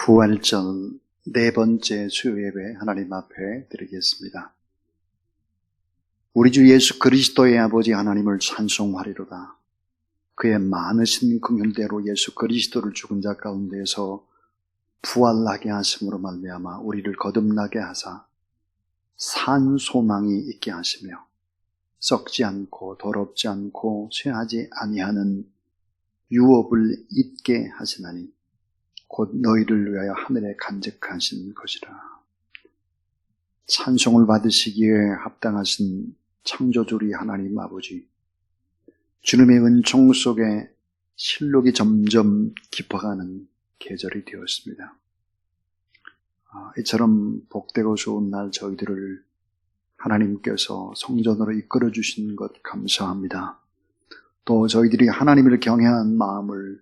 부활절 네 번째 수요예배 하나님 앞에 드리겠습니다. 우리 주 예수 그리스도의 아버지 하나님을 찬송하리로다. 그의 많으신 긍휼대로 예수 그리스도를 죽은 자 가운데서 부활하게 하심으로 말미암아 우리를 거듭나게 하사 산 소망이 있게 하시며 썩지 않고 더럽지 않고 쇠하지 아니하는 유업을 잊게 하시나니 곧 너희를 위하여 하늘에 간직하신 것이라. 찬송을 받으시기에 합당하신 창조주리 하나님 아버지, 주님의 은총 속에 실록이 점점 깊어가는 계절이 되었습니다. 이처럼 복되고 좋은 날 저희들을 하나님께서 성전으로 이끌어 주신 것 감사합니다. 또 저희들이 하나님을 경외하는 마음을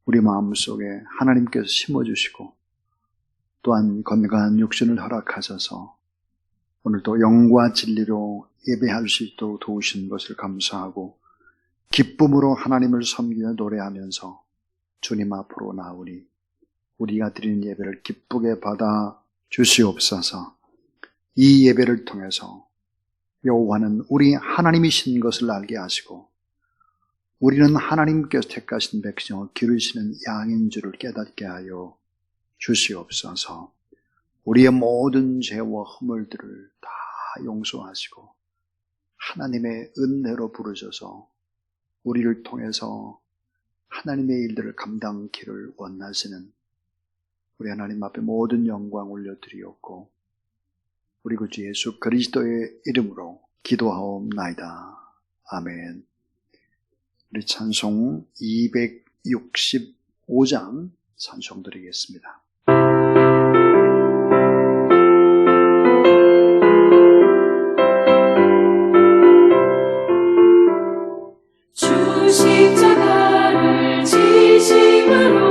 우리 마음속에 하나님께서 심어주시고 또한 건강한 육신을 허락하셔서 오늘도 영과 진리로 예배할 수 있도록 도우신 것을 감사하고 기쁨으로 하나님을 섬기며 노래하면서 주님 앞으로 나오니 우리가 드리는 예배를 기쁘게 받아 주시옵소서. 이 예배를 통해서 여호와는 우리 하나님이신 것을 알게 하시고 우리는 하나님께서 택하신 백성을 기르시는 양인 줄을 깨닫게 하여 주시옵소서. 우리의 모든 죄와 허물들을 다 용서하시고 하나님의 은혜로 부르셔서 우리를 통해서 하나님의 일들을 감당키를 원하시는 우리 하나님 앞에 모든 영광 올려드리옵고 우리 구주 예수 그리스도의 이름으로 기도하옵나이다. 아멘. 우리 찬송 265장 찬송 드리겠습니다. 주 십자가를 지심으로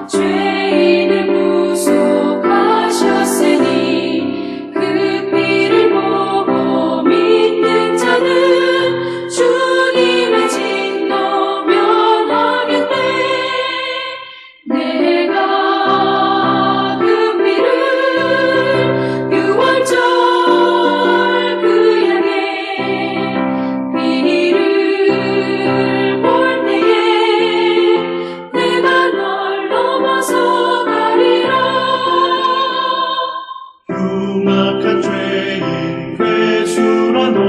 죄인을 구속하셨으니 그 피를 보고 믿는 자는 주님의 진노 면하겠네. 내가 그 피를 유월절 그 양의 피를 볼 때에 내가 널 넘어서 가리라. 흉악한 죄인 괴수라도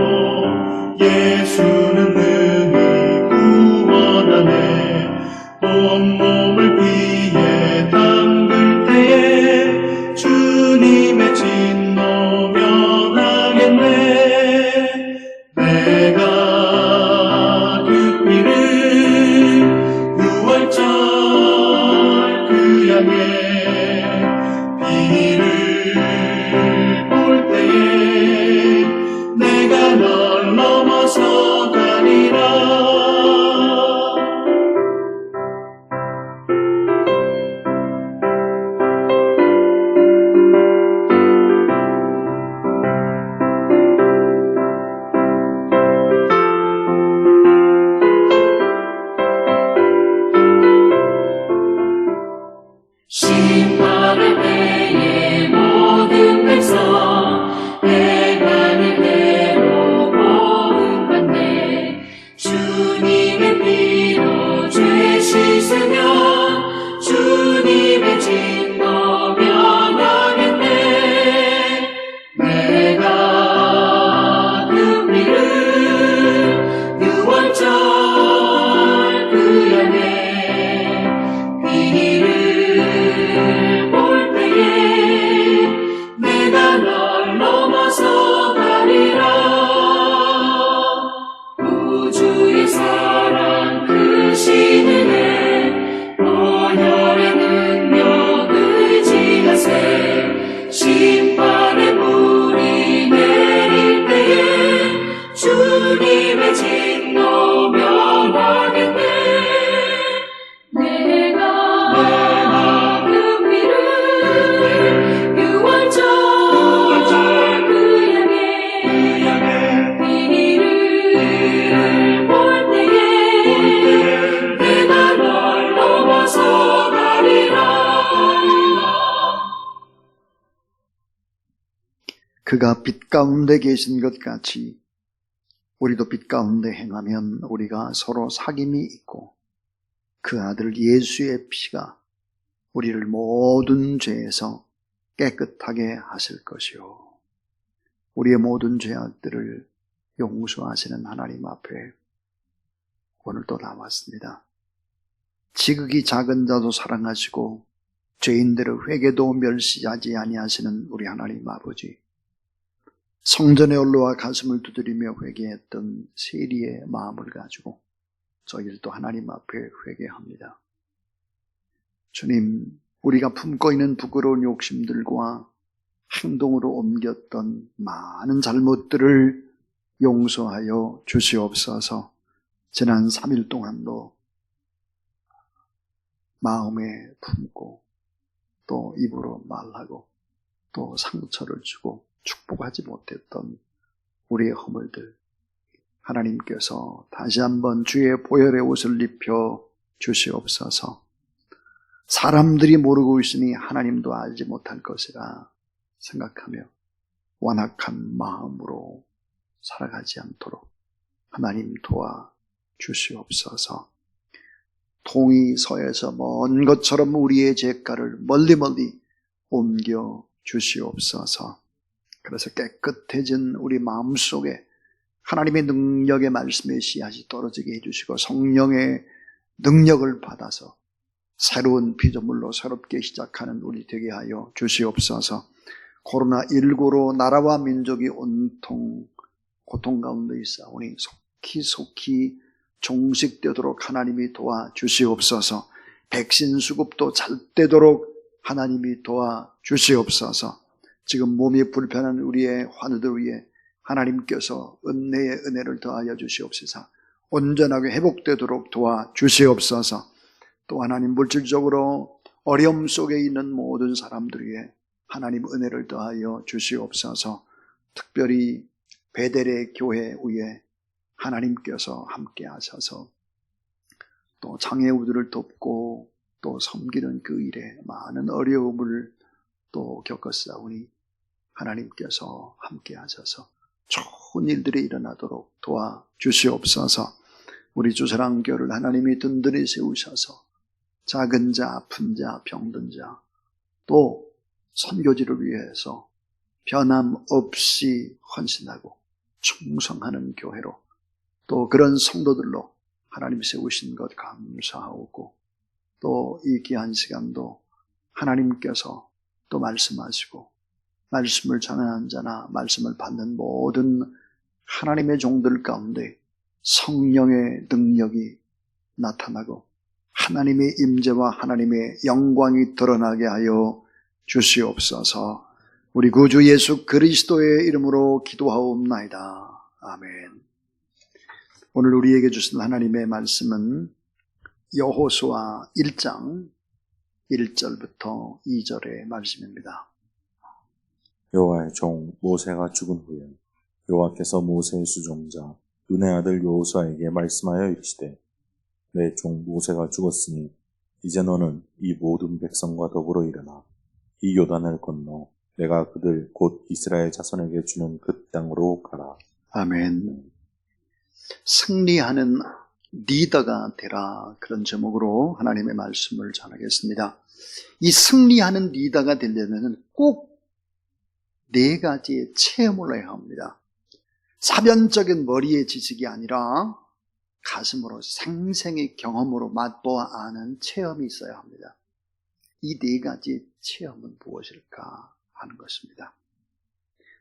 예수는 능히 구원하네. 온몸을 피에 담글 때에 주님의 진노 면하겠네. 내가 그 피를 유월절 그 양의 피를 볼 때에 내가 널 넘어서 가리라. 심판할 때에 모든 백성 행하는 대로 보응받네. 주님의 피로 죄 씻으면 주님의 진노 면하겠네. 내가 그 피를 유월절 그 양의 피를 볼 때에 그가 빛 가운데 계신 것 같이 우리도 빛 가운데 행하면 우리가 서로 사귐이 있고 그 아들 예수의 피가 우리를 모든 죄에서 깨끗하게 하실 것이요. 우리의 모든 죄악들을 용서하시는 하나님 앞에 오늘도 나왔습니다. 지극히 작은 자도 사랑하시고 죄인들의 회개도 멸시하지 아니하시는 우리 하나님 아버지, 성전에 올라와 가슴을 두드리며 회개했던 세리의 마음을 가지고 저희를 또 하나님 앞에 회개합니다. 주님, 우리가 품고 있는 부끄러운 욕심들과 행동으로 옮겼던 많은 잘못들을 용서하여 주시옵소서. 지난 3일 동안도 마음에 품고 또 입으로 말하고 또 상처를 주고 축복하지 못했던 우리의 허물들, 하나님께서 다시 한번 주의 보혈의 옷을 입혀 주시옵소서. 사람들이 모르고 있으니 하나님도 알지 못할 것이라 생각하며 완악한 마음으로 살아가지 않도록 하나님 도와 주시옵소서. 동이 서에서 먼 것처럼 우리의 죄가를 멀리 옮겨 주시옵소서. 그래서 깨끗해진 우리 마음속에 하나님의 능력의 말씀의 씨앗이 떨어지게 해주시고 성령의 능력을 받아서 새로운 피조물로 새롭게 시작하는 우리 되게 하여 주시옵소서. 코로나19로 나라와 민족이 온통 고통 가운데 있사오니 속히 종식되도록 하나님이 도와주시옵소서. 백신 수급도 잘 되도록 하나님이 도와주시옵소서. 지금 몸이 불편한 우리의 환우들 위해 하나님께서 은혜의 은혜를 더하여 주시옵소서. 온전하게 회복되도록 도와주시옵소서. 또 하나님, 물질적으로 어려움 속에 있는 모든 사람들 위해 하나님 은혜를 더하여 주시옵소서. 특별히 베델의 교회 위에 하나님께서 함께 하셔서 또 장애우들을 돕고 또 섬기는 그 일에 많은 어려움을 또 겪었사오니 하나님께서 함께 하셔서 좋은 일들이 일어나도록 도와주시옵소서. 우리 주사랑교를 하나님이 든든히 세우셔서 작은 자, 아픈 자, 병든 자, 또 선교지를 위해서 변함없이 헌신하고 충성하는 교회로 또 그런 성도들로 하나님이 세우신 것 감사하고, 또 이 귀한 시간도 하나님께서 또 말씀하시고 말씀을 전하는 자나 말씀을 받는 모든 하나님의 종들 가운데 성령의 능력이 나타나고 하나님의 임재와 하나님의 영광이 드러나게 하여 주시옵소서. 우리 구주 예수 그리스도의 이름으로 기도하옵나이다. 아멘. 오늘 우리에게 주신 하나님의 말씀은 여호수아 1장 1절부터 2절의 말씀입니다. 여호와의 종 모세가 죽은 후에 여호와께서 모세의 수종자 눈의 아들 여호수아에게 말씀하여 이르시되, 내 종 모세가 죽었으니 이제 너는 이 모든 백성과 더불어 일어나 이 요단을 건너 내가 그들 곧 이스라엘 자손에게 주는 그 땅으로 가라. 아멘. 승리하는 리더가 되라, 그런 제목으로 하나님의 말씀을 전하겠습니다. 이 승리하는 리더가 되려면 꼭 4가지의 체험을 해야 합니다. 사변적인 머리의 지식이 아니라 가슴으로 생생의 경험으로 맛보아 아는 체험이 있어야 합니다. 이 4가지 체험은 무엇일까 하는 것입니다.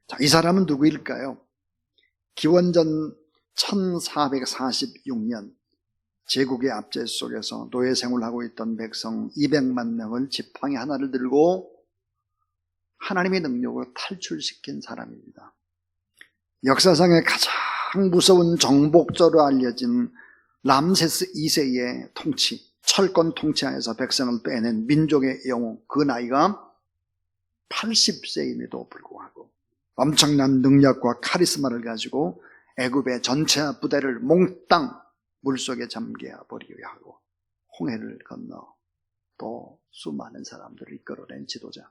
자, 이 사람은 누구일까요? 기원전 1446년 제국의 압제 속에서 노예 생활하고 있던 백성 200만 명을 지팡이 하나를 들고 하나님의 능력으로 탈출시킨 사람입니다. 역사상의 가장 무서운 정복자로 알려진 람세스 2세의 통치, 철권 통치하에서 백성을 빼낸 민족의 영웅, 그 나이가 80세임에도 불구하고 엄청난 능력과 카리스마를 가지고 애굽의 전체 부대를 몽땅 물속에 잠겨버리게 하고 홍해를 건너 또 수많은 사람들을 이끌어낸 지도자.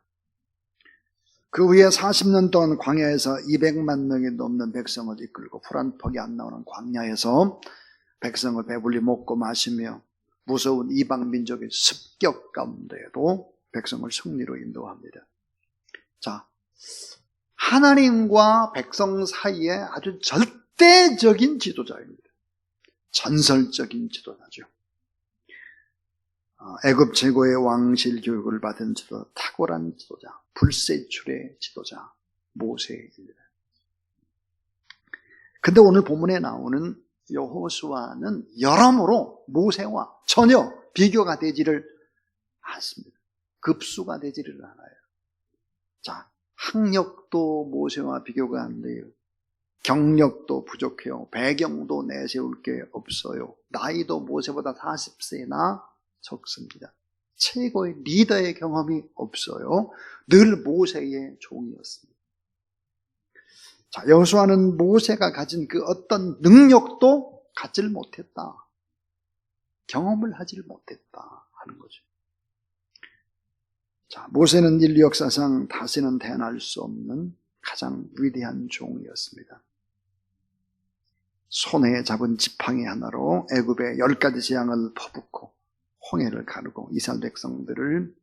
그 후에 40년 동안 광야에서 200만 명이 넘는 백성을 이끌고 풀 한 폭이 안 나오는 광야에서 백성을 배불리 먹고 마시며 무서운 이방 민족의 습격 가운데에도 백성을 승리로 인도합니다. 자, 하나님과 백성 사이에 아주 절대적인 지도자입니다. 전설적인 지도자죠. 애굽 최고의 왕실 교육을 받은 지도자, 탁월한 지도자, 불세출의 지도자 모세입니다. 근데 오늘 본문에 나오는 여호수아는 여러모로 모세와 전혀 비교가 되지를 않습니다. 급수가 되지를 않아요. 자, 학력도 모세와 비교가 안 돼요. 경력도 부족해요. 배경도 내세울 게 없어요. 나이도 모세보다 40세나 적습니다. 최고의 리더의 경험이 없어요. 늘 모세의 종이었습니다. 자, 여호수아는 모세가 가진 그 어떤 능력도 갖질 못했다. 경험을 하질 못했다 하는 거죠. 자, 모세는 인류 역사상 다시는 태어날 수 없는 가장 위대한 종이었습니다. 손에 잡은 지팡이 하나로 애굽의 10가지 재앙을 퍼붓고 홍해를 가르고 이스라엘 백성들을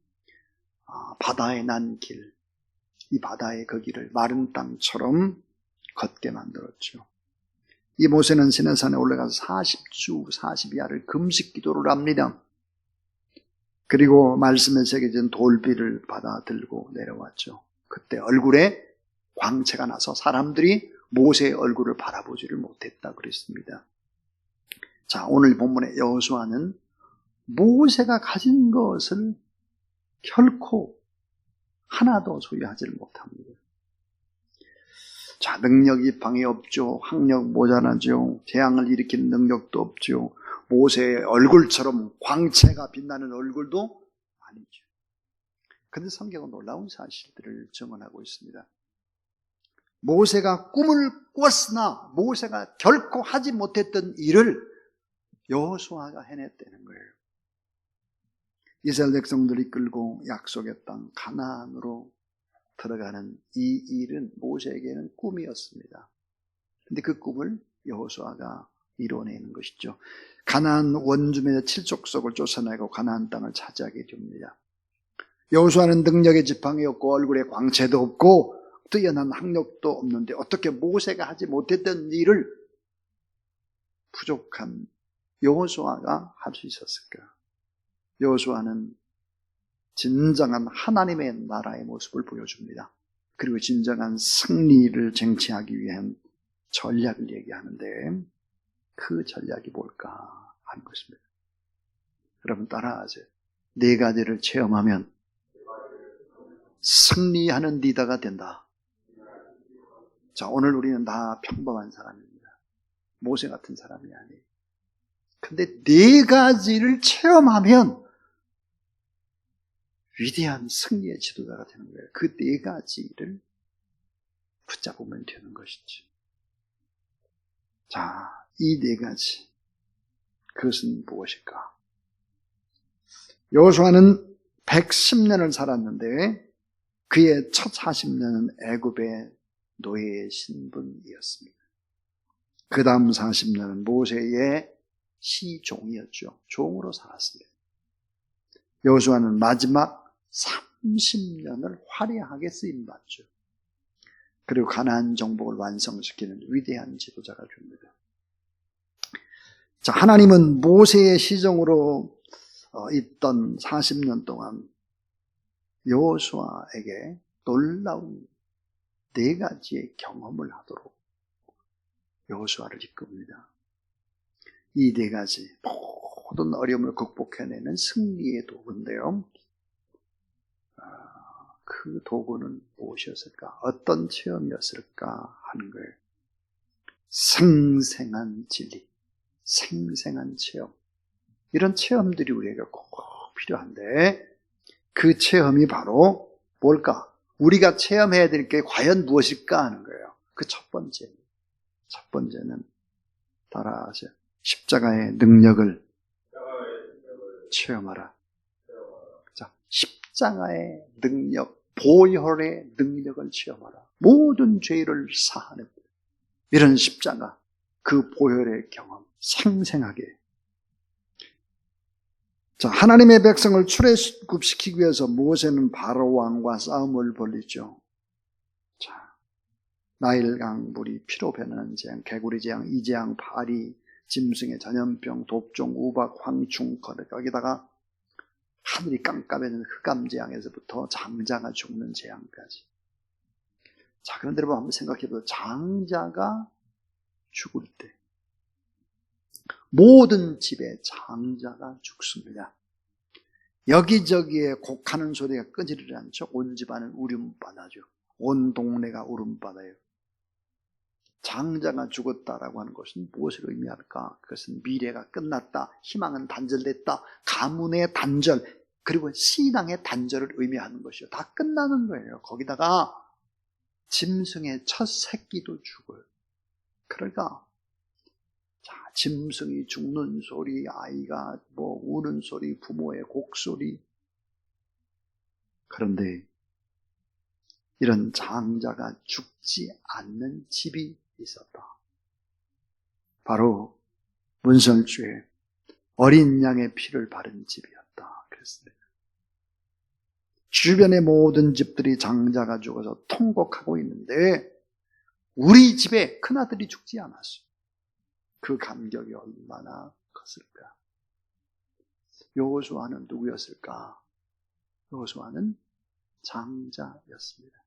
바다에 난 길, 이 바다의 그 길을 마른 땅처럼 걷게 만들었죠. 이 모세는 시내산에 올라가서 40주 40야를 금식 기도를 합니다. 그리고 말씀에 새겨진 돌비를 받아 들고 내려왔죠. 그때 얼굴에 광채가 나서 사람들이 모세의 얼굴을 바라보지를 못했다 그랬습니다. 자, 오늘 본문의 여호수아는 모세가 가진 것을 결코 하나도 소유하지를 못합니다. 자, 능력이 방해 없죠. 학력 모자라죠. 재앙을 일으키는 능력도 없죠. 모세의 얼굴처럼 광채가 빛나는 얼굴도 아니죠. 그런데 성경은 놀라운 사실들을 증언하고 있습니다. 모세가 꿈을 꿨으나 모세가 결코 하지 못했던 일을 여호수아가 해냈다는 거예요. 이스라엘 백성들이 끌고 약속의 땅 가나안으로 들어가는 이 일은 모세에게는 꿈이었습니다. 그런데 그 꿈을 여호수아가 이뤄내는 것이죠. 가나안 원주민의 칠족속을 쫓아내고 가나안 땅을 차지하게 됩니다. 여호수아는 능력의 지팡이 없고 얼굴에 광채도 없고 뛰어난 학력도 없는데 어떻게 모세가 하지 못했던 일을 부족한 여호수아가 할 수 있었을까? 여호수아는 진정한 하나님의 나라의 모습을 보여줍니다. 그리고 진정한 승리를 쟁취하기 위한 전략을 얘기하는데 그 전략이 뭘까 하는 것입니다. 여러분 따라하세요. 4가지를 체험하면 승리하는 리더가 된다. 자, 오늘 우리는 다 평범한 사람입니다. 모세 같은 사람이 아니에요. 근데 4가지를 체험하면 위대한 승리의 지도자가 되는 거예요. 그 4가지를 붙잡으면 되는 것이지. 자, 이 4가지. 그것은 무엇일까? 여호수아는 110년을 살았는데 그의 첫 40년은 애굽의 노예의 신분이었습니다. 그 다음 40년은 모세의 시종이었죠. 종으로 살았습니다. 여호수아는 마지막 30년을 화려하게 쓰임받죠. 그리고 가나안 정복을 완성시키는 위대한 지도자가 됩니다. 자, 하나님은 모세의 시종으로 있던 40년 동안 여호수아에게 놀라운 4가지의 경험을 하도록 여호수아를 이끕니다. 이 4가지 모든 어려움을 극복해내는 승리의 도구인데요. 그 도구는 무엇이었을까? 어떤 체험이었을까 하는 거예요. 생생한 진리, 생생한 체험. 이런 체험들이 우리에게 꼭 필요한데 그 체험이 바로 뭘까? 우리가 체험해야 될 게 과연 무엇일까 하는 거예요. 그 첫 번째는 따라하세요. 십자가의 능력을 체험하라. 자, 십자가의 능력, 보혈의 능력을 체험하라. 모든 죄를 사하는 이런 십자가, 그 보혈의 경험 생생하게. 자, 하나님의 백성을 출애굽시키기 위해서 모세는 바로 왕과 싸움을 벌이죠. 자, 나일강 물이 피로 변하는 재앙, 개구리 재앙, 이재앙, 파리, 짐승의 전염병, 독종, 우박, 황충, 거기다가 하늘이 깜깜해지는 흑암 재앙에서부터 장자가 죽는 재앙까지. 자, 그런데 여러분 한번 생각해보세요. 장자가 죽을 때 모든 집에 장자가 죽습니다. 여기저기에 곡하는 소리가 끊이지 않죠. 온 집안은 울음바다죠. 온 동네가 울음바다예요. 장자가 죽었다라고 하는 것은 무엇을 의미할까? 그것은 미래가 끝났다, 희망은 단절됐다, 가문의 단절, 그리고 신앙의 단절을 의미하는 것이요. 다 끝나는 거예요. 거기다가 짐승의 첫 새끼도 죽어요. 그러니까 자, 짐승이 죽는 소리, 아이가 우는 소리, 부모의 곡소리. 그런데 이런 장자가 죽지 않는 집이 있었다. 바로 문설주에 어린 양의 피를 바른 집이었다. 그랬습니다. 주변의 모든 집들이 장자가 죽어서 통곡하고 있는데 우리 집에 큰아들이 죽지 않았어요. 그 감격이 얼마나 컸을까. 여호수아는 누구였을까? 여호수아는 장자였습니다.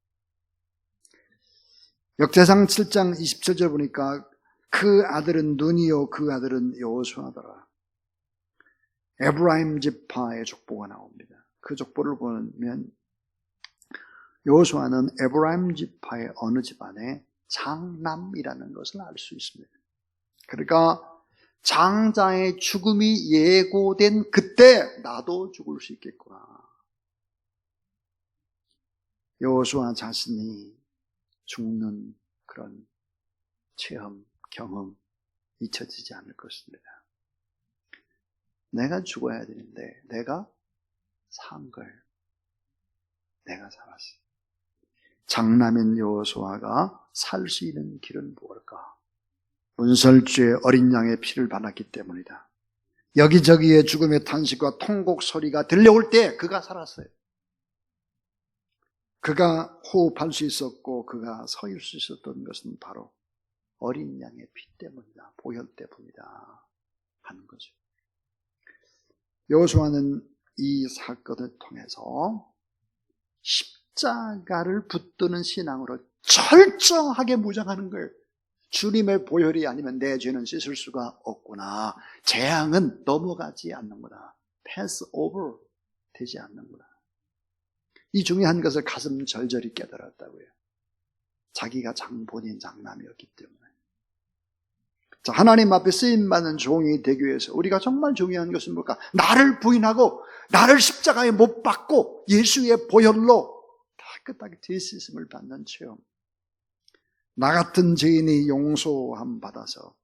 역대상 7장 27절 보니까 그 아들은 눈이요 그 아들은 여호수아더라. 에브라임 지파의 족보가 나옵니다. 그 족보를 보면 여호수아는 에브라임 지파의 어느 집안의 장남이라는 것을 알 수 있습니다. 그러니까 장자의 죽음이 예고된 그때 나도 죽을 수 있겠구나. 여호수아 자신이 죽는 그런 체험, 경험 잊혀지지 않을 것입니다. 내가 죽어야 되는데 내가 산 걸 내가 살았어. 장남인 여호수아가 살 수 있는 길은 무엇일까? 문설주의 어린 양의 피를 받았기 때문이다. 여기저기에 죽음의 탄식과 통곡 소리가 들려올 때 그가 살았어요. 그가 호흡할 수 있었고 그가 서 있을 수 있었던 것은 바로 어린 양의 피 때문이다. 보혈 때문이다 하는 거죠. 여호수아는 이 사건을 통해서 십자가를 붙드는 신앙으로 철저하게 무장하는 거예요. 주님의 보혈이 아니면 내 죄는 씻을 수가 없구나. 재앙은 넘어가지 않는구나. 패스 오버 되지 않는구나. 이 중요한 것을 가슴 절절히 깨달았다고요. 자기가 본인 장남이었기 때문에. 자, 하나님 앞에 쓰임받는 종이 되기 위해서 우리가 정말 중요한 것은 뭘까? 나를 부인하고 나를 십자가에 못 박고 예수의 보혈로 다 깨끗하게 되시음을 받는 체험. 나 같은 죄인이 용서함 받아서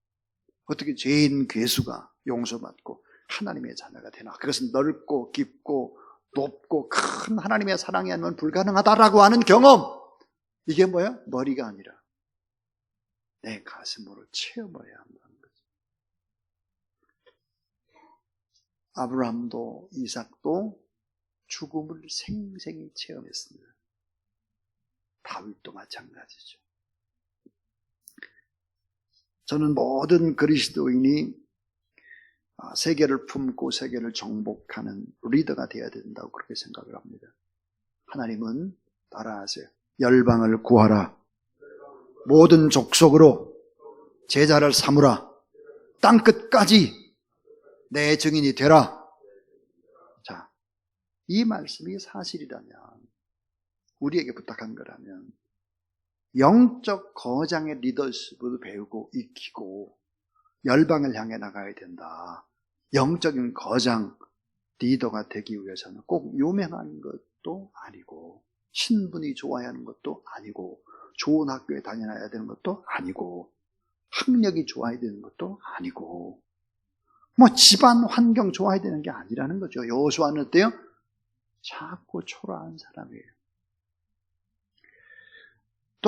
어떻게 죄인 괴수가 용서받고 하나님의 자녀가 되나? 그것은 넓고 깊고 높고 큰 하나님의 사랑이 아니면 불가능하다라고 하는 경험. 이게 뭐야? 머리가 아니라 내 가슴으로 체험해야 한다는 거죠. 아브라함도 이삭도 죽음을 생생히 체험했습니다. 다윗도 마찬가지죠. 저는 모든 그리스도인이 세계를 품고 세계를 정복하는 리더가 되어야 된다고 그렇게 생각을 합니다. 하나님은 따라하세요. 열방을 구하라. 모든 족속으로 제자를 삼으라. 땅끝까지 내 증인이 되라. 자, 이 말씀이 사실이라면, 우리에게 부탁한 거라면 영적 거장의 리더십을 배우고 익히고 열방을 향해 나가야 된다. 영적인 거장 리더가 되기 위해서는 꼭 유명한 것도 아니고 신분이 좋아야 하는 것도 아니고 좋은 학교에 다녀야 되는 것도 아니고 학력이 좋아야 되는 것도 아니고 집안 환경 좋아야 되는 게 아니라는 거죠. 여호수아는 어때요? 작고 초라한 사람이에요.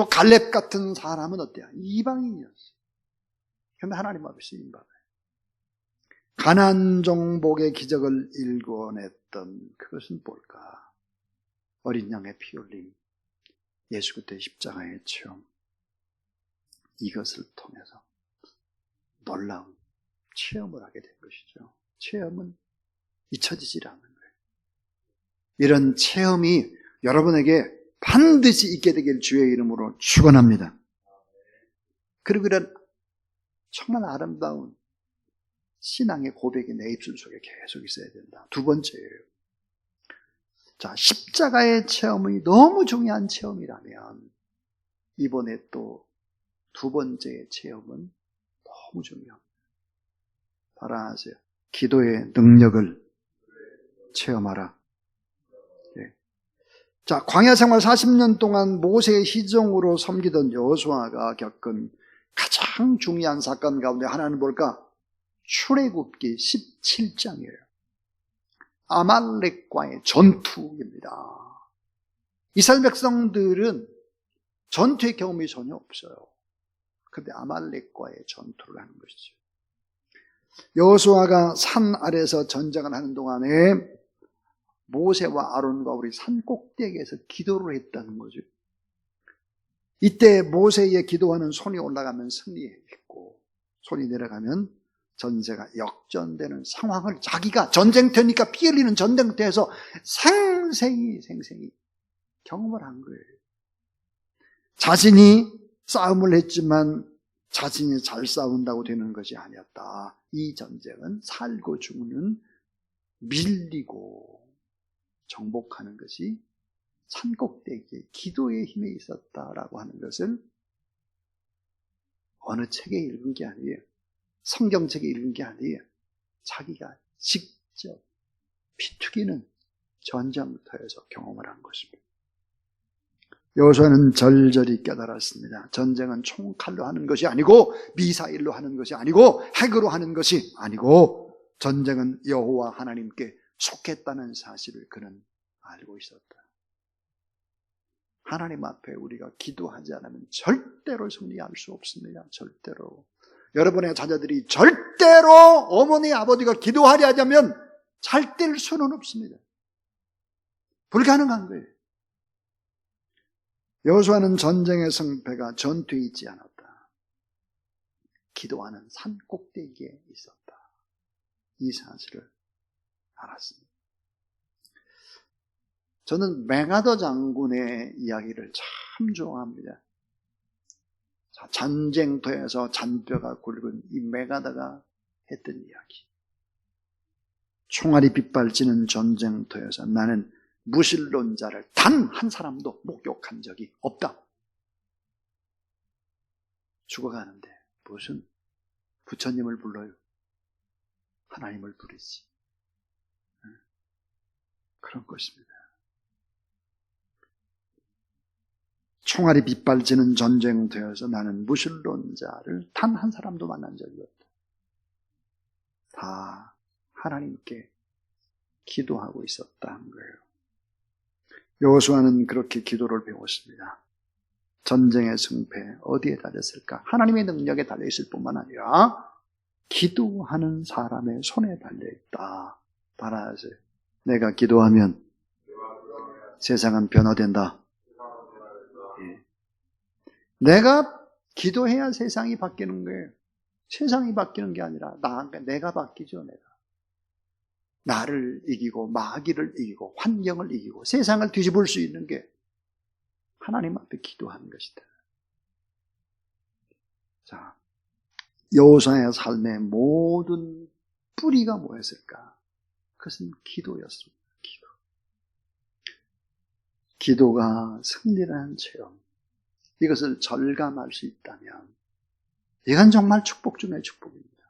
또 갈렙 같은 사람은 어때요? 이방인이었어요. 그런데 하나님 앞에 쓰임받아요. 가나안 정복의 기적을 일궈냈던 그것은 뭘까? 어린 양의 피 흘림, 예수 그리스도의 십자가의 체험, 이것을 통해서 놀라운 체험을 하게 된 것이죠. 체험은 잊혀지질 않는 거예요. 이런 체험이 여러분에게 반드시 있게 되길 주의 이름으로 축원합니다. 그리고 이런 정말 아름다운 신앙의 고백이 내 입술 속에 계속 있어야 된다. 두 번째예요. 자, 십자가의 체험이 너무 중요한 체험이라면 이번에 또 두 번째의 체험은 너무 중요합니다. 따라하세요. 기도의 능력을 체험하라. 네. 자, 광야 생활 40년 동안 모세의 희정으로 섬기던 여호수아가 겪은 가장 중요한 사건 가운데 하나는 뭘까? 출애굽기 17장이에요. 아말렉과의 전투입니다. 이스라엘 백성들은 전투의 경험이 전혀 없어요. 그런데 아말렉과의 전투를 하는 것이죠. 여호수아가 산 아래에서 전쟁을 하는 동안에 모세와 아론과 우리 산 꼭대기에서 기도를 했다는 거죠. 이때 모세의 기도하는 손이 올라가면 승리했고 손이 내려가면 전세가 역전되는 상황을 자기가 전쟁터니까 피 흘리는 전쟁터에서 생생히 경험을 한 거예요. 자신이 싸움을 했지만 자신이 잘 싸운다고 되는 것이 아니었다. 이 전쟁은 살고 죽는 밀리고 정복하는 것이 산꼭대기에 기도의 힘에 있었다라고 하는 것을 어느 책에 읽은 게 아니에요. 성경책에 읽은 게 아니에요. 자기가 직접 피튀기는 전쟁터에서 경험을 한 것입니다. 여호수아는 절절히 깨달았습니다. 전쟁은 총칼로 하는 것이 아니고 미사일로 하는 것이 아니고 핵으로 하는 것이 아니고 전쟁은 여호와 하나님께 속했다는 사실을 그는 알고 있었다. 하나님 앞에 우리가 기도하지 않으면 절대로 승리할 수 없습니다. 절대로. 여러분의 자녀들이 절대로 어머니 아버지가 기도하려 하자면 잘 될 수는 없습니다. 불가능한 거예요. 여호수아는 전쟁의 승패가 전투에 있지 않았다. 기도하는 산 꼭대기에 있었다. 이 사실을 알았습니다. 저는 메가더 장군의 이야기를 참 좋아합니다. 자, 전쟁터에서 잔뼈가 굵은 이 메가더가 했던 이야기. 총알이 빗발치는 전쟁터에서 나는 무신론자를 단 한 사람도 목욕한 적이 없다. 죽어가는데 무슨 부처님을 불러요? 하나님을 부르지. 그런 것입니다. 총알이 빗발치는 전쟁터에서 나는 무신론자를 단 한 사람도 만난 적이 없다. 다 하나님께 기도하고 있었다는 거예요. 여호수아는 그렇게 기도를 배웠습니다. 전쟁의 승패 어디에 달렸을까? 하나님의 능력에 달려있을 뿐만 아니라 기도하는 사람의 손에 달려있다. 따라하세요. 내가 기도하면 세상은 변화된다. 예. 내가 기도해야 세상이 바뀌는 거예요. 세상이 바뀌는 게 아니라 내가 바뀌죠. 나를 이기고 마귀를 이기고 환경을 이기고 세상을 뒤집을 수 있는 게 하나님 앞에 기도하는 것이다. 자, 여호수아의 삶의 모든 뿌리가 뭐였을까? 그것은 기도였습니다. 기도가 승리라는 체험, 이것을 절감할 수 있다면 이건 정말 축복 중의 축복입니다.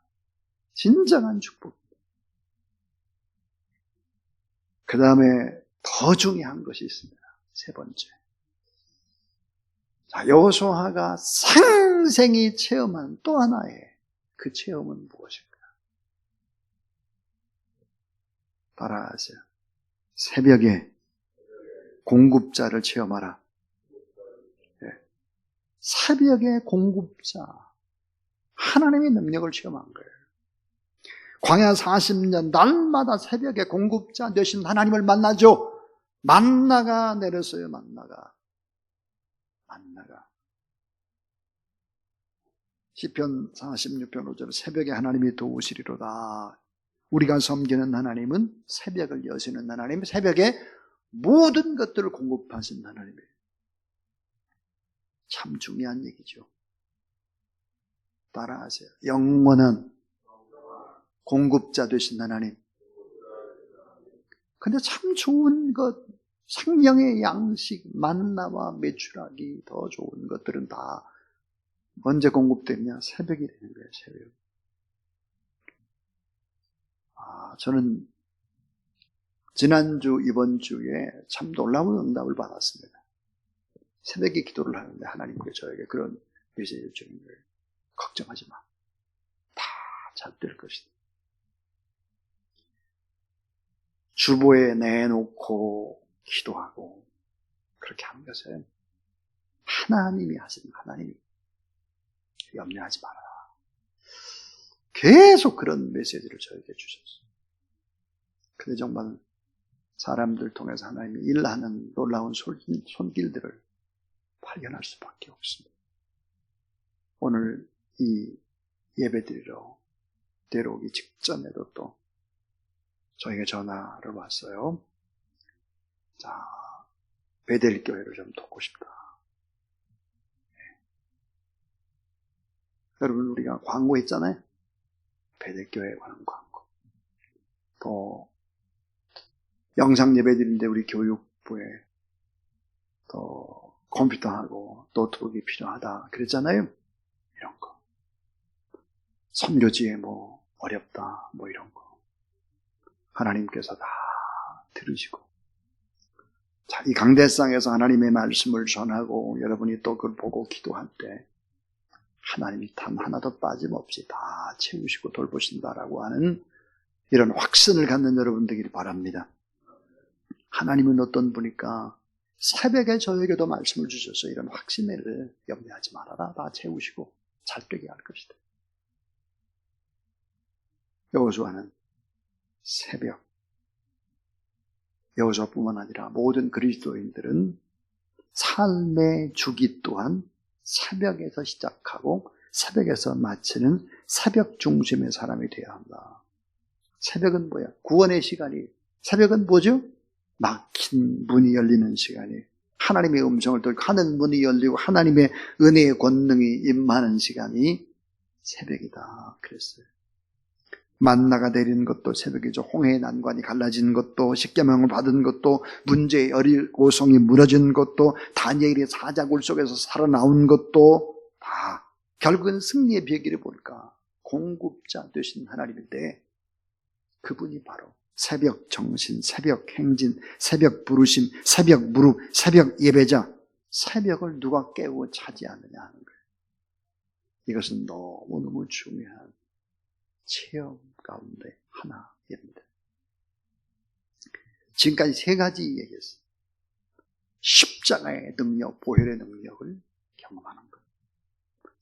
진정한 축복입니다. 그 다음에 더 중요한 것이 있습니다. 세 번째. 자, 여호수아가 생생히 체험한 또 하나의 그 체험은 무엇일까? 따라하세요. 새벽에 공급자를 체험하라. 네. 새벽의 공급자, 하나님의 능력을 체험한 거예요. 광야 40년 날마다 새벽에 공급자 되신 하나님을 만나죠. 만나가 내렸어요. 만나가. 시편 46편 5절 새벽에 하나님이 도우시리로다. 우리가 섬기는 하나님은 새벽을 여시는 하나님, 새벽에 모든 것들을 공급하신 하나님이에요. 참 중요한 얘기죠. 따라하세요. 영원한 공급자 되신 하나님. 근데 참 좋은 것, 생명의 양식, 만나와 메추라기, 더 좋은 것들은 다 언제 공급되냐? 새벽이 되는 거예요. 새벽. 저는 지난주, 이번 주에 참 놀라운 응답을 받았습니다. 새벽에 기도를 하는데 하나님께 저에게 그런 메시지를 주는 거예요. 걱정하지 마. 다 잘 될 것이다. 주보에 내놓고 기도하고 그렇게 하는 것은 하나님이 하시는 하나님이 염려하지 말아라. 계속 그런 메시지를 저에게 주셨어요. 근데 정말 사람들 통해서 하나님이 일하는 놀라운 손길들을 발견할 수밖에 없습니다. 오늘 이 예배드리러 내려오기 직전에도 또 저에게 전화를 왔어요. 자, 베델 교회를 좀 돕고 싶다. 네. 여러분, 우리가 광고했잖아요. 베델 교회에 관한 광고. 또 영상 예배 드리는데 우리 교육부에 또 컴퓨터하고 노트북이 필요하다 그랬잖아요. 이런 거. 선교지에 뭐 어렵다 뭐 이런 거. 하나님께서 다 들으시고, 자, 이 강대상에서 하나님의 말씀을 전하고 여러분이 또 그걸 보고 기도할 때 하나님이 단 하나도 빠짐없이 다 채우시고 돌보신다라고 하는 이런 확신을 갖는 여러분 되기를 바랍니다. 하나님은 어떤 분일까? 새벽에 저에게도 말씀을 주셔서 이런 확신을 염려하지 말아라. 다 채우시고 잘 되게 할 것이다. 여호수아는 새벽, 여호수아뿐만 아니라 모든 그리스도인들은 삶의 주기 또한 새벽에서 시작하고 새벽에서 마치는 새벽 중심의 사람이 되어야 한다. 새벽은 뭐야? 구원의 시간이. 새벽은 뭐죠? 막힌 문이 열리는 시간이. 하나님의 음성을 듣고 하늘 문이 열리고 하나님의 은혜의 권능이 임하는 시간이 새벽이다 그랬어요. 만나가 내리는 것도 새벽이죠. 홍해의 난관이 갈라지는 것도, 십계명을 받은 것도, 문제의 여리고성이 무너진 것도, 다니엘의 사자굴 속에서 살아나온 것도 다 결국은 승리의 비결이 뭘까? 공급자 되신 하나님인데 그분이 바로 새벽 정신, 새벽 행진, 새벽 부르심, 새벽 무릎, 새벽 예배자, 새벽을 누가 깨우고 차지하느냐 하는 거예요. 이것은 너무너무 중요한 체험 가운데 하나입니다. 지금까지 세 가지 얘기했어요. 십자가의 능력, 보혈의 능력을 경험하는 것.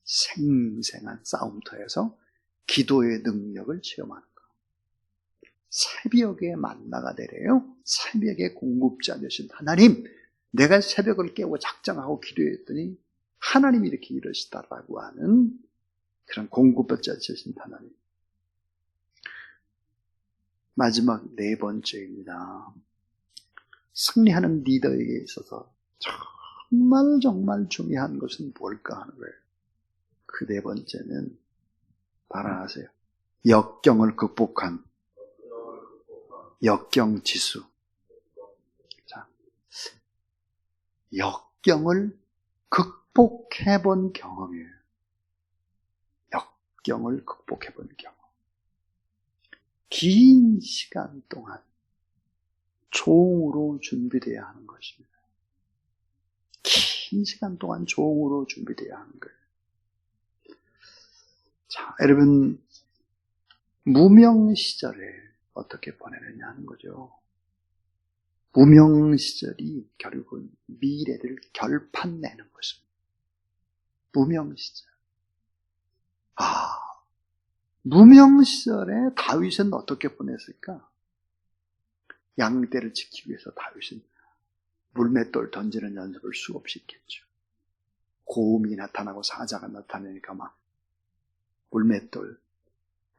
생생한 싸움터에서 기도의 능력을 체험하는 것. 새벽에 만나가 내려요. 새벽에 공급자 되신 하나님, 내가 새벽을 깨고 작정하고 기도했더니 하나님이 이렇게 이러시다라고 하는 그런 공급자 되신 하나님. 마지막 네 번째입니다. 승리하는 리더에게 있어서 정말 중요한 것은 뭘까 하는 거예요. 그 네 번째는 따라하세요. 역경을 극복한 역경지수. 자, 역경을 극복해본 경험이에요. 역경을 극복해본 경험. 긴 시간 동안 종으로 준비되어야 하는 것입니다. 긴 시간 동안 종으로 준비되어야 하는 거예요. 자, 여러분, 무명 시절에 어떻게 보내느냐 하는 거죠. 무명 시절이 결국은 미래를 결판내는 것입니다. 무명시절. 무명시절에 다윗은 어떻게 보냈을까? 양떼를 지키기 위해서 다윗은 물맷돌 던지는 연습을 수없이 했겠죠. 고음이 나타나고 사자가 나타나니까 막 물맷돌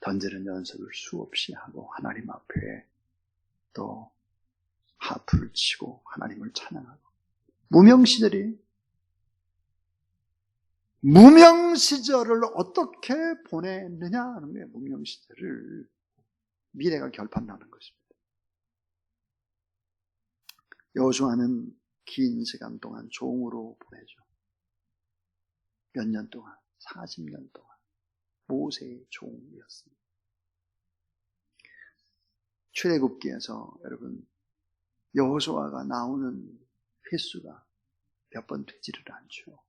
던지는 연습을 수없이 하고 하나님 앞에 또 하프를 치고 하나님을 찬양하고 무명시절을 어떻게 보냈느냐 하는 거예요. 무명시절을 미래가 결판나는 것입니다. 여호수아는 긴 시간 동안 종으로 보내죠. 몇 년 동안, 40년 동안 모세의 종이었습니다. 출애굽기에서 여러분 여호수아가 나오는 횟수가 몇 번 되지를 않죠.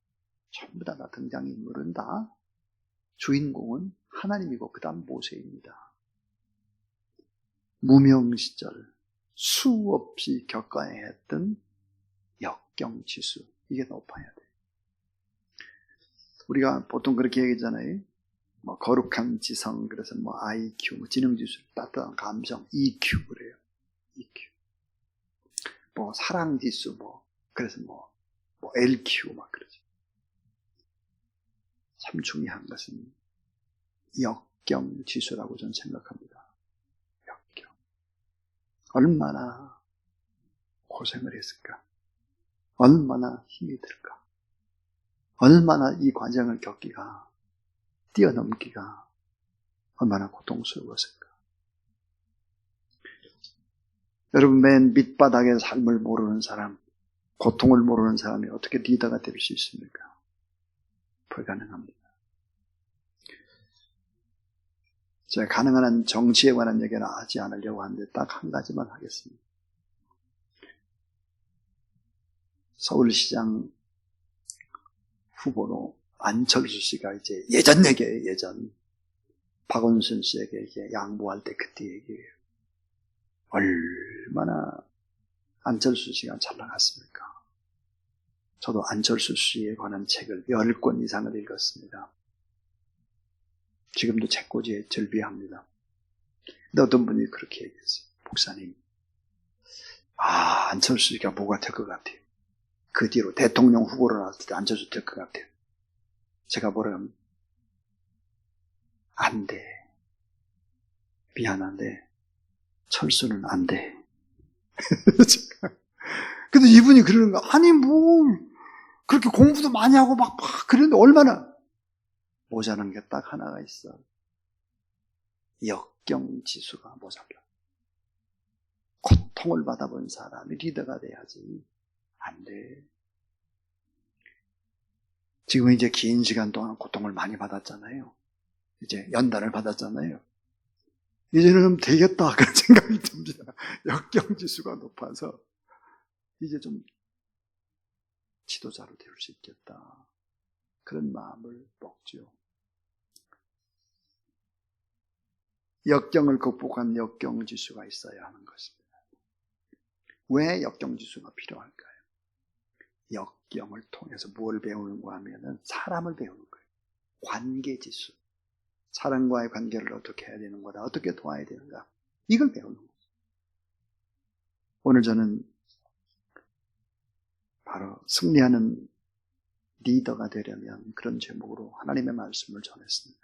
전부 다 등장인물은 다 주인공은 하나님이고 그 다음 모세입니다. 무명시절 수없이 겪어야 했던 역경지수, 이게 높아야 돼요. 우리가 보통 그렇게 얘기하잖아요. 거룩한 지성, 그래서 IQ, 지능지수, 따뜻한 감성, EQ 그래요. EQ. 사랑지수, 그래서 LQ 막 그러죠. 참 중요한 것은 역경지수라고 저는 생각합니다. 역경. 얼마나 고생을 했을까? 얼마나 힘이 들까? 얼마나 이 과정을 겪기가, 뛰어넘기가 얼마나 고통스러웠을까? 여러분, 맨 밑바닥의 삶을 모르는 사람, 고통을 모르는 사람이 어떻게 리더가 될 수 있습니까? 불가능합니다. 제가 가능한 한 정치에 관한 얘기는 하지 않으려고 하는데 딱 한 가지만 하겠습니다. 서울시장 후보로 안철수 씨가 이제 예전 얘기예요. 예전 박원순 씨에게 이제 양보할 때 그때 얘기예요. 얼마나 안철수 씨가 잘 나갔습니까? 저도 안철수 씨에 관한 책을 10권 이상을 읽었습니다. 지금도 책꽂이에 절비합니다. 근데 어떤 분이 그렇게 얘기했어요. 목사님, 안철수 씨가 뭐가 될 것 같아요. 그 뒤로 대통령 후보로 나왔을 때 안철수 될 것 같아요. 제가 뭐라 하면 안 돼. 미안한데 철수는 안 돼. 근데 이분이 그러는 거야. 아니 그렇게 공부도 많이 하고 막 그런데 얼마나 모자란 게 딱 하나가 있어. 역경지수가 모자라. 고통을 받아본 사람이 리더가 돼야지. 안 돼. 지금 이제 긴 시간 동안 고통을 많이 받았잖아요. 이제 연단을 받았잖아요. 이제는 되겠다 그런 생각이 듭니다. 역경지수가 높아서 이제 좀 지도자로 될 수 있겠다. 그런 마음을 먹죠. 역경을 극복한 역경지수가 있어야 하는 것입니다. 왜 역경지수가 필요할까요? 역경을 통해서 뭘 배우는가 하면은 사람을 배우는 거예요. 관계지수. 사람과의 관계를 어떻게 해야 되는 거다. 어떻게 도와야 되는가. 이걸 배우는 거죠. 오늘 저는 바로 승리하는 리더가 되려면 그런 제목으로 하나님의 말씀을 전했습니다.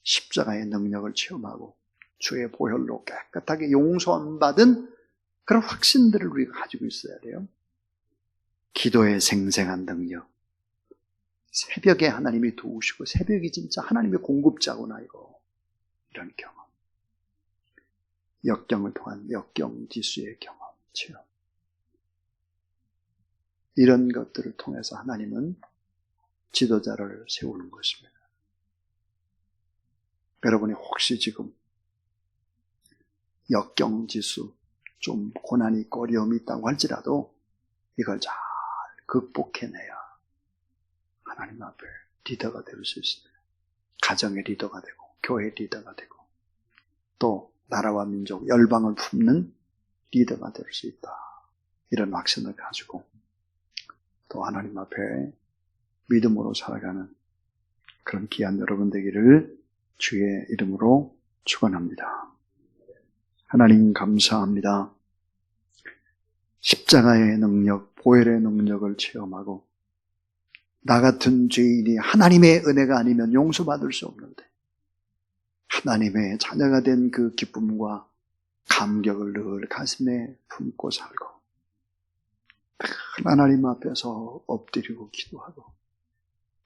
십자가의 능력을 체험하고 주의 보혈로 깨끗하게 용서받은 그런 확신들을 우리가 가지고 있어야 돼요. 기도의 생생한 능력. 새벽에 하나님이 도우시고 새벽이 진짜 하나님의 공급자구나 이거. 이런 경험. 역경을 통한 역경지수의 경험, 체험. 이런 것들을 통해서 하나님은 지도자를 세우는 것입니다. 여러분이 혹시 지금 역경지수, 좀 고난이 있고 어려움이 있다고 할지라도 이걸 잘 극복해내야 하나님 앞에 리더가 될 수 있습니다. 가정의 리더가 되고 교회 리더가 되고 또 나라와 민족, 열방을 품는 리더가 될 수 있다. 이런 확신을 가지고 또 하나님 앞에 믿음으로 살아가는 그런 귀한 여러분 되기를 주의 이름으로 축원합니다. 하나님 감사합니다. 십자가의 능력, 보혈의 능력을 체험하고 나 같은 죄인이 하나님의 은혜가 아니면 용서받을 수 없는데 하나님의 자녀가 된 그 기쁨과 감격을 늘 가슴에 품고 살고 하나님 앞에서 엎드리고 기도하고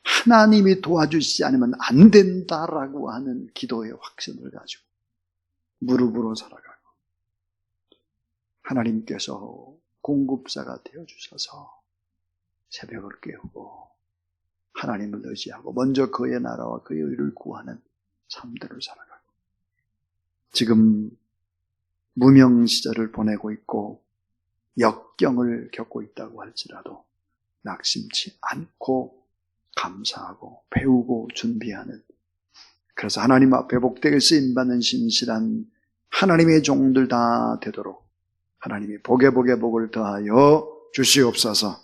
하나님이 도와주시지 않으면 안 된다라고 하는 기도의 확신을 가지고 무릎으로 살아가고 하나님께서 공급자가 되어주셔서 새벽을 깨우고 하나님을 의지하고 먼저 그의 나라와 그의 의를 구하는 삶들을 살아가고 지금 무명 시절을 보내고 있고 역경을 겪고 있다고 할지라도 낙심치 않고 감사하고 배우고 준비하는 그래서 하나님 앞에 복되게 쓰임받는 신실한 하나님의 종들 다 되도록 하나님이 복에 복을 더하여 주시옵소서.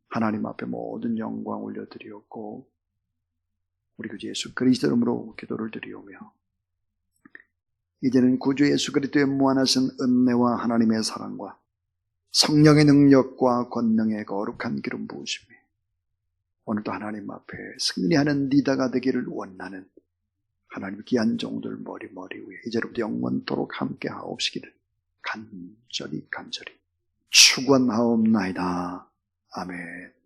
하나님 앞에 모든 영광 올려드리었고 우리 그 예수 그리스도 이름으로 기도를 드리오며 이제는 구주 예수 그리스도의 무한하신 은혜와 하나님의 사랑과 성령의 능력과 권능의 거룩한 기름 부으심이 오늘도 하나님 앞에 승리하는 리더가 되기를 원하는 하나님 귀한 종들 머리 위에 이제로부터 영원토록 함께 하옵시기를 간절히 축원하옵나이다. 아멘.